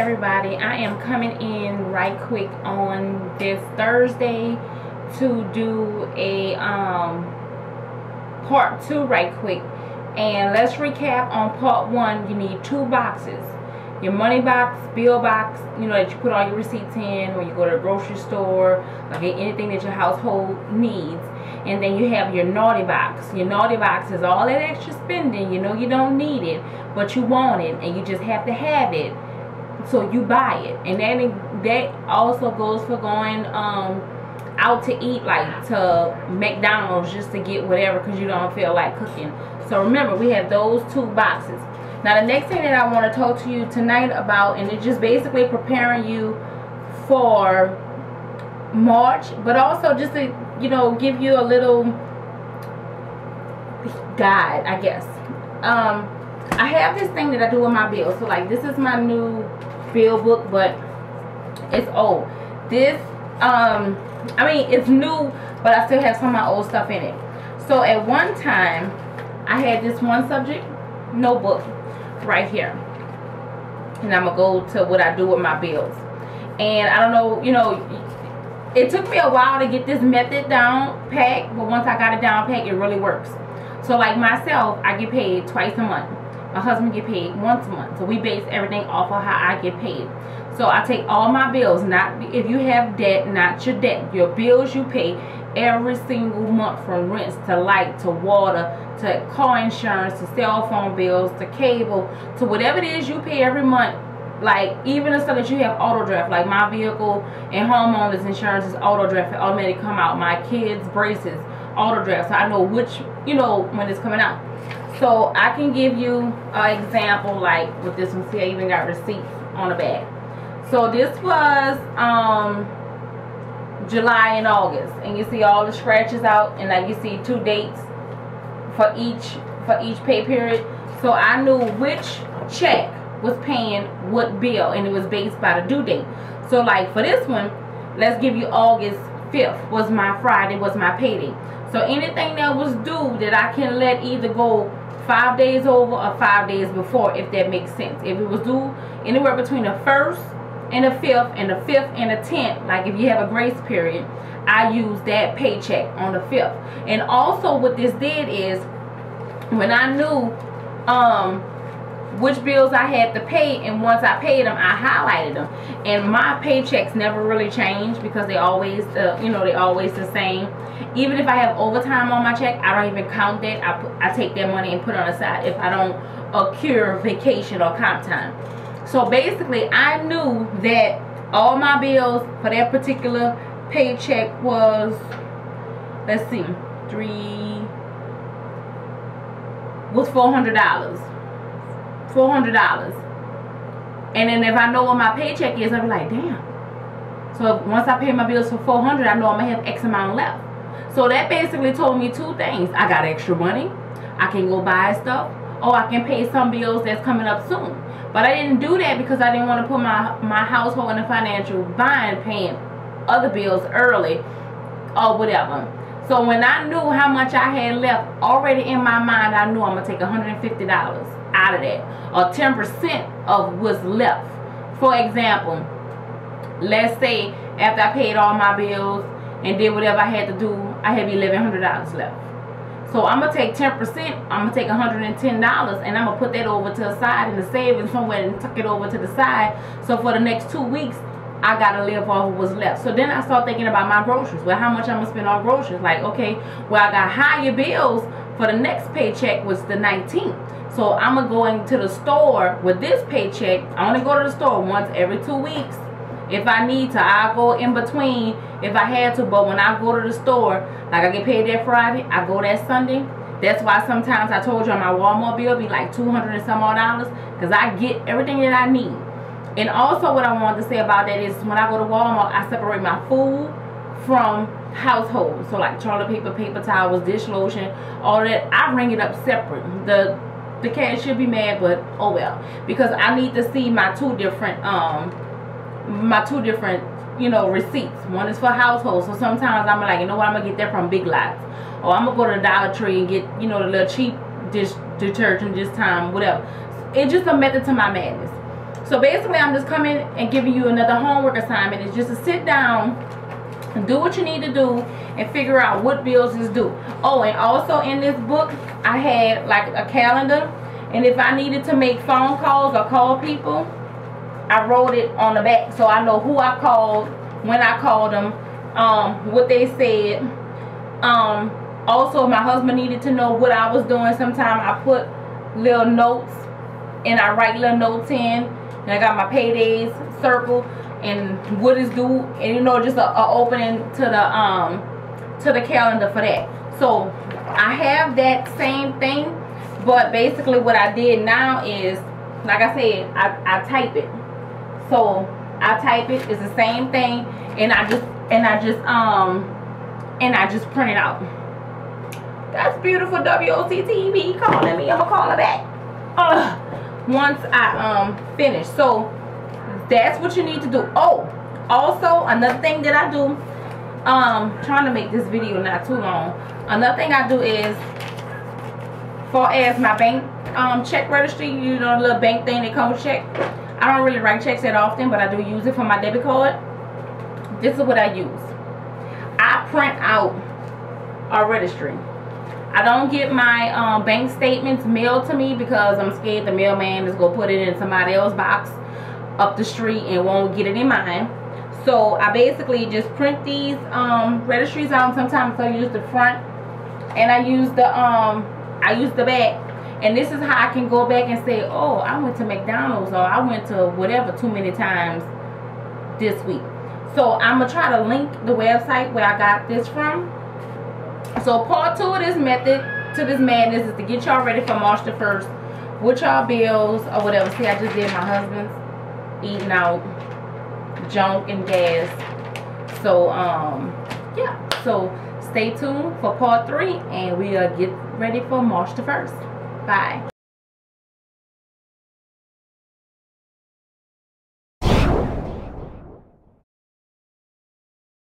everybody. I am coming in right quick on this Thursday to do a part 2 right quick. And let's recap on part 1. You need 2 boxes. Your money box, bill box, you know, that you put all your receipts in when you go to the grocery store, like anything that your household needs. And then you have your naughty box. Your naughty box is all that extra spending. You know you don't need it, but you want it, and you just have to have it, so you buy it. And that also goes for going out to eat, like to McDonald's, just to get whatever because you don't feel like cooking. So remember, we have those 2 boxes. Now the next thing that I want to talk to you tonight about, and it's just basically preparing you for March, but also just to, you know, give you a little guide, I guess. I have this thing that I do with my bills. So like, this is my new bill book, but it's old. This I mean, it's new, but I still have some of my old stuff in it. So at one time I had this one subject notebook right here, and I'm gonna go to what I do with my bills. And I don't know, you know, it took me a while to get this method down packed, but once I got it down packed, it really works. So like myself, I get paid twice a month. My husband get paid once a month. So we base everything off of how I get paid. So I take all my bills, not if you have debt, not your debt, your bills you pay every single month, from rents to light to water to car insurance to cell phone bills to cable to whatever it is you pay every month. Like even the stuff that you have auto draft, like my vehicle and homeowners insurance is auto draft, it automatically come out. My kids braces auto draft, so I know which, you know, when it's coming out. So I can give you an example like with this one. See, I even got receipts on the back. So this was July and August, and you see all the scratches out, and like you see 2 dates for each pay period. So I knew which check was paying what bill, and it was based by the due date. So like for this one, let's give you August 5th was my Friday, was my payday. So anything that was due that I can let either go 5 days over or 5 days before, if that makes sense. If it was due anywhere between the 1st and the 5th, and the 5th and the 10th, like if you have a grace period, I use that paycheck on the 5th. And also what this did is, when I knew which bills I had to pay, and once I paid them, I highlighted them. And my paychecks never really change because they always, you know, they always the same. Even if I have overtime on my check, I don't even count that. I take that money and put it on the side if I don't accrue vacation or comp time. So basically, I knew that all my bills for that particular paycheck was, let's see, was $400. $400. And then if I know what my paycheck is, I'll be like, damn. So once I pay my bills for $400, I know I'm gonna have X amount left. So that basically told me 2 things. I got extra money, I can go buy stuff, or I can pay some bills that's coming up soon. But I didn't do that because I didn't want to put my household in a financial bind paying other bills early or whatever. So when I knew how much I had left already in my mind, I knew I'm gonna take $150 out of that, or 10% of what's left. For example, let's say after I paid all my bills and did whatever I had to do, I had $1,100 left. So I'm gonna take 10%. I'm gonna take $110, and I'm gonna put that over to the side in the savings somewhere and tuck it over to the side. So for the next 2 weeks, I gotta live off of what's left. So then I start thinking about my groceries. Well, how much I'm gonna spend on groceries? Like, okay, well, I got higher bills for the next paycheck, was the 19th. So I'm gonna go into the store with this paycheck. I only go to the store once every 2 weeks. If I need to, I'll go in between if I had to. But when I go to the store, like I get paid that Friday, I go that Sunday. That's why sometimes I told you on my Walmart bill be like $200 and some odd dollars, because I get everything that I need. And also what I wanted to say about that is, when I go to Walmart, I separate my food from household. So like toilet paper, paper towels, dish lotion, all that, I ring it up separate. The cash should be mad, but oh well, because I need to see my two different you know, receipts. One is for household, so sometimes I'm like, you know what, I'm gonna get that from Big Lots, or I'm gonna go to the Dollar Tree and get, you know, the little cheap dish detergent this time, whatever. It's just a method to my madness. So basically, I'm just coming and giving you another homework assignment. It's just to sit down and do what you need to do and figure out what bills is due. Oh, and also in this book, I had like a calendar. And if I needed to make phone calls or call people, I wrote it on the back so I know who I called, when I called them, what they said. Also, if my husband needed to know what I was doing, sometimes I put little notes and I write little notes in. And I got my paydays circled and what is due, and you know, just a opening to the calendar for that. So I have that same thing, but basically what I did now is, like I said, I type it. So I type it. It's the same thing, and I just print it out. That's beautiful. WOCTV calling me. I'm gonna call her back once I finish. So that's what you need to do. Oh, also another thing that I do, trying to make this video not too long. Another thing I do is, for as my bank check registry, you know, the little bank thing that comes with check. I don't really write checks that often, but I do use it for my debit card. This is what I use. I print out a registry. I don't get my bank statements mailed to me because I'm scared the mailman is going to put it in somebody else's box up the street and won't get it in mine. So I basically just print these registries out. Sometimes I use the front and I use the back. And this is how I can go back and say, oh, I went to McDonald's or I went to whatever too many times this week. So I'm going to try to link the website where I got this from. So part 2 of this method to this madness is to get y'all ready for March the 1st with y'all bills or whatever. See, I just did my husband's eating out junk and gas. So, yeah. So stay tuned for part 3 and we'll get ready for March the 1st. Bye.